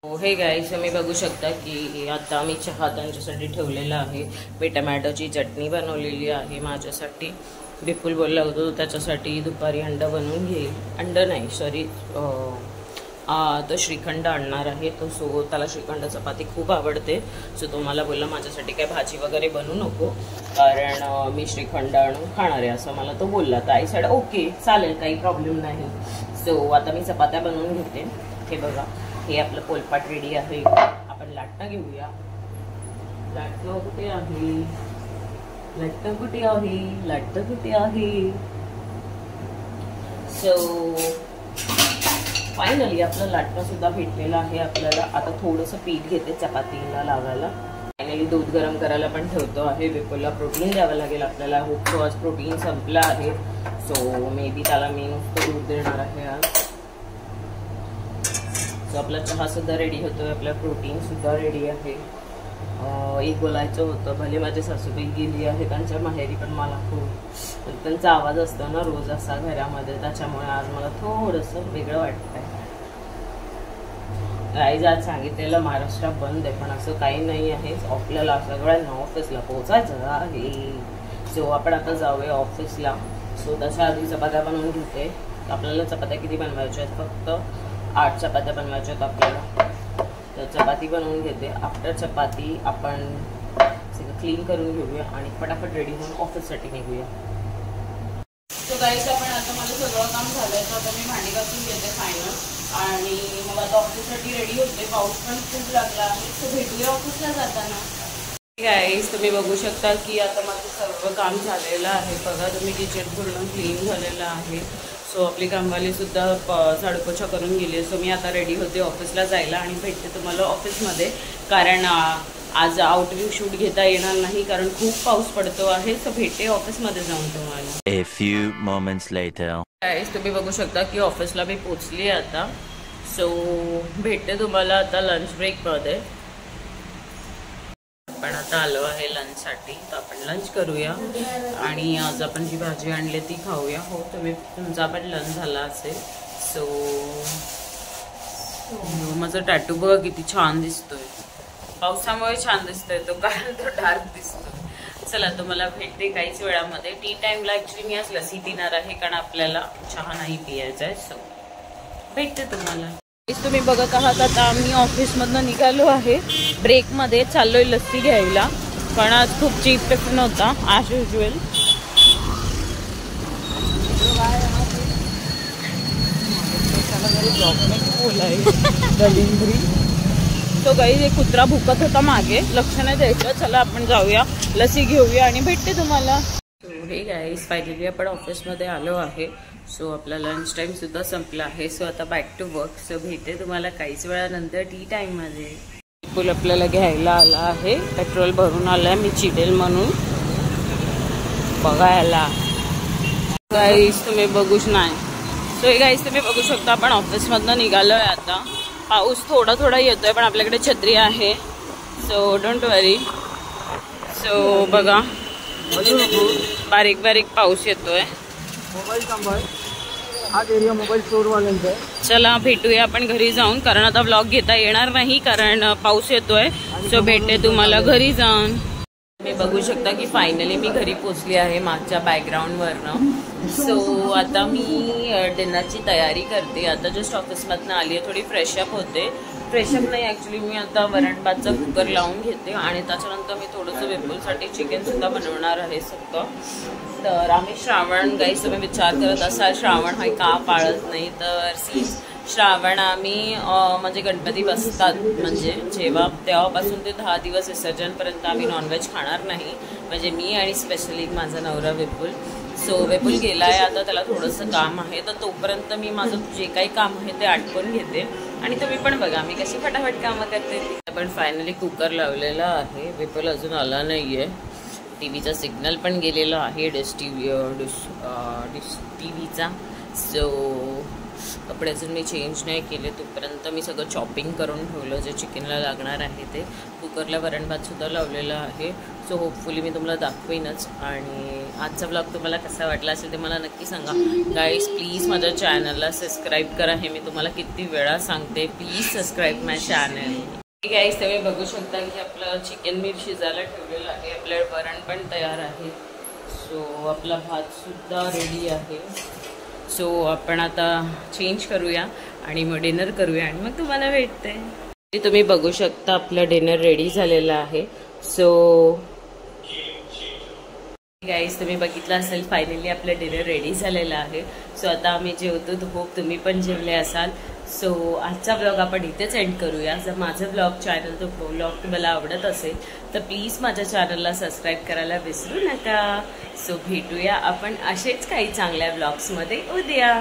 Hey guys, तुम्ही बघू शकता की आता मी चहा त्यांच्यासाठी ठेवलेला आहे. मी टमॅटोची चटणी बनवलेली आहे माझ्यासाठी. विपुल बोलला होतो त्याच्यासाठी दुपारी अंडा बनवून घेईल. अंडा नाही, सॉरी, तो श्रीखंड आणणार आहे. तो सो त्याला श्रीखंड चपाती खूप आवडते. सो तो मला बोलला माझ्यासाठी काय भाजी वगैरे बनवू नको, कारण मी श्रीखंड आणून खाणार आहे असं मला तो बोलला. तर आई साईड ओके चालेल, काही प्रॉब्लेम नाही. सो आता मी चपात्या बनवून घेते. हे बघा, हे आपलं पोलपाट रेडी आहे. आपण लाटणं घेऊया. लाटणं कुठे आहे? लाटणं कुठे आहे? लाटणं कुठे आहे? सो फायनली आपलं लाटणं सुद्धा भेटलेलं आहे आपल्याला. आता थोडंसं पीठ घेते चपातीला लावायला. फायनली दूध गरम करायला पण ठेवतो आहे. विपुलला प्रोटीन द्यावं लागेल आपल्याला. होपसो आज प्रोटीन संपलं आहे. सो मे बी त्याला मी नुसतं दूध देणार आहे आज. सो आपला चहा सुद्धा रेडी होतोय, आपला प्रोटीन सुद्धा रेडी आहे. एक बोलायचं होतं, भले माझे सासूबाई गेली आहे त्यांच्या माहेरी, पण मला खूप त्यांचा आवाज असतो ना रोज असा घरामध्ये, त्याच्यामुळे आज मला थोडंसं वेगळं वाटतंय. गाईज आज सांगितलेलं महाराष्ट्र बंद आहे, पण असं काही नाही आहे. आपल्याला सगळ्यांना ऑफिसला पोहोचायचं आहे. सो आपण आता जाऊया ऑफिसला. सो त्याच्या आधी चपात्या बनवून घेते. आपल्याला चपात्या किती बनवायच्या आहेत? फक्त 8 चपात्या बनवायच्या आहेत आपल्याला. तर चपाती बनवून घेते. आफ्टर चपाती आपण सगळं क्लीन करून घेऊया आणि फटाफट रेडी होऊन ऑफिससाठी निघूया. सो गाईज, आपण आता माझं सगळं काम झालंय, तर आता मी भांडी घासून घेते फायनल आणि मग आता ऑफिससाठी रेडी होते. पाऊस पण खूप लागला आहे. सो भेटूया ऑफिसला जाताना. गाईज, तुम्ही बघू शकता की आता माझं सर्व काम झालेलं आहे. बघा तुम्ही, किचन पूर्ण क्लीन झालेलं आहे. सो आपली कामवाली सुद्धा झाडूपोछा करून गेली. सो मी आता रेडी होते ऑफिसला जायला आणि भेटते तुम्हाला ऑफिसमध्ये, कारण आज आउटव्ह्यू शूट घेता येणार नाही कारण खूप पाऊस पडतो आहे. सो भेटते ऑफिसमध्ये जाऊन तुम्हाला. A few moments later. Guys, तुम्ही बघू शकता की ऑफिसला मी पोचली आता. सो भेटते तुम्हाला आता लंच ब्रेकमध्ये. आपण आता आलो आहे लंचसाठी, तर आपण लंच करूया आणि आज आपण जी भाजी आणली ती खाऊया. हो, तुमचा पण लंच झाला असेल. सो माझा टॅटू बघा किती छान दिसतोय. पावसामुळे छान दिसतोय तो, कारण तो डार्क दिसतोय. चला, तुम्हाला भेटते काहीच वेळामध्ये. टी टाइमला ॲक्च्युली मी आज लस्सी पिणार आहे, कारण आपल्याला चहा नाही पियायचा आहे. सो भेटते तुम्हाला. तुम्ही बघत आहात आता आम्ही ऑफिसमधनं निघालो आहे. ब्रेकमध्ये चाललोय लस्सी घ्यायला, कारण आज खूप चीप टिफिन होता ॲज युजल. तो गाईज एक कुत्रा भुकत होता मागे, लक्ष नाही द्यायचं. चला आपण जाऊया, लस्सी घेऊया आणि भेटते तुम्हाला. हे गाईज, फायनली आपण ऑफिसमध्ये आलो आहे. सो आपला लंच टाइम सुद्धा संपला आहे. सो आता बॅक टू वर्क. सो भेटते तुम्हाला काहीच वेळानंतर टी टाइममध्ये. विपुल आपल्याला घ्यायला आला आहे. पेट्रोल भरून आलाय, मी चिडेल म्हणून बघायला. गाईज तुम्ही बघूच नाही. सो गाईज तुम्ही बघू शकता आपण ऑफिसमधनं निघालोय आता. पाऊस थोडा थोडा येतोय, पण आपल्याकडे छत्री आहे. So don't worry. सो बघा, बारीक बारीक पाऊस येतोय. हाच एरिया मोबाईल स्टोर वाल्यांचा आहे. चला भेटूया आपण घरी जाऊन, कारण आता व्लॉग घेता येणार नाही कारण पाऊस येतोय. सो भेटते तुम्हाला घरी जाऊन. तुम्ही बघू शकता की फायनली मी घरी पोचली आहे मागच्या बॅकग्राऊंडवरनं. सो आता मी डिनरची तयारी करते. आता जस्ट ऑफिसमधनं आली आहे, थोडी फ्रेशअप होते. फ्रेशअप नाही, ॲक्च्युली मी आता वरण भातचा कुकर लावून घेते आणि त्याच्यानंतर मी थोडंसं विपुलसाठी चिकनसुद्धा बनवणार आहे सगळं. तर आम्ही श्रावण, गाईस तुम्ही विचार करत असाल श्रावण हा का पाळत नाही, तर श्रावण आम्ही म्हणजे गणपती बसतात म्हणजे जेव्हा तेव्हापासून ते 10 दिवस विसर्जनपर्यंत आम्ही नॉनव्हेज खाणार नाही. म्हणजे मी आणि स्पेशली माझा नवरा विपुल. सो विपुल गेला आहे आता, त्याला थोडंसं काम आहे, तर तोपर्यंत मी माझं जे काही काम आहे ते आटपून घेते आणि तुम्ही पण बघा मी कशी फटाफट कामं करते. पण फायनली कुकर लावलेला आहे. विपुल अजून आला नाही आहे. टी व्हीचा सिग्नल पण गेलेला आहे, डिश टी व्हीचा. सो कपडे अजून मी चेंज नाही केले. तोपर्यंत मी सगळं चॉपिंग करून ठेवलं जे चिकनला लागणार आहे ते. कुकरला वरण भातसुद्धा लावलेला आहे. सो होपफुली मी तुम्हाला दाखवेनच. आणि आजचा ब्लॉग तुम्हाला कसा वाटला असेल ते मला नक्की सांगा. गाईज प्लीज माझ्या चॅनलला सबस्क्राईब करा. हे मी तुम्हाला किती वेळा सांगते. Please subscribe my channel. Guys तुम्ही बघू शकता की आपलं चिकन मी शिजायला ठेवलेलं आहे. आपलं वरण पण तयार आहे. सो आपला भातसुद्धा रेडी आहे. सो आपण आता चेंज करूया आणि मग डिनर करूया आणि मग तुम्हाला भेटते. तुम्ही बघू शकता आपलं डिनर रेडी झालेलं आहे. सो गाईज तुम्ही बघितलं असेल फायनली आपलं डिनर रेडी झालेलं आहे. सो आता आम्ही जेवतो. होप तुम्ही पण जेवले असाल. सो आजचा ब्लॉग आपण इथेच एंड करूया. जर माझं ब्लॉग तुम्हाला आवडत असेल तर प्लीज माझ्या चॅनलला सबस्क्राईब करायला विसरू नका. सो भेटूया आपण असेच काही चांगल्या ब्लॉग्समध्ये उद्या.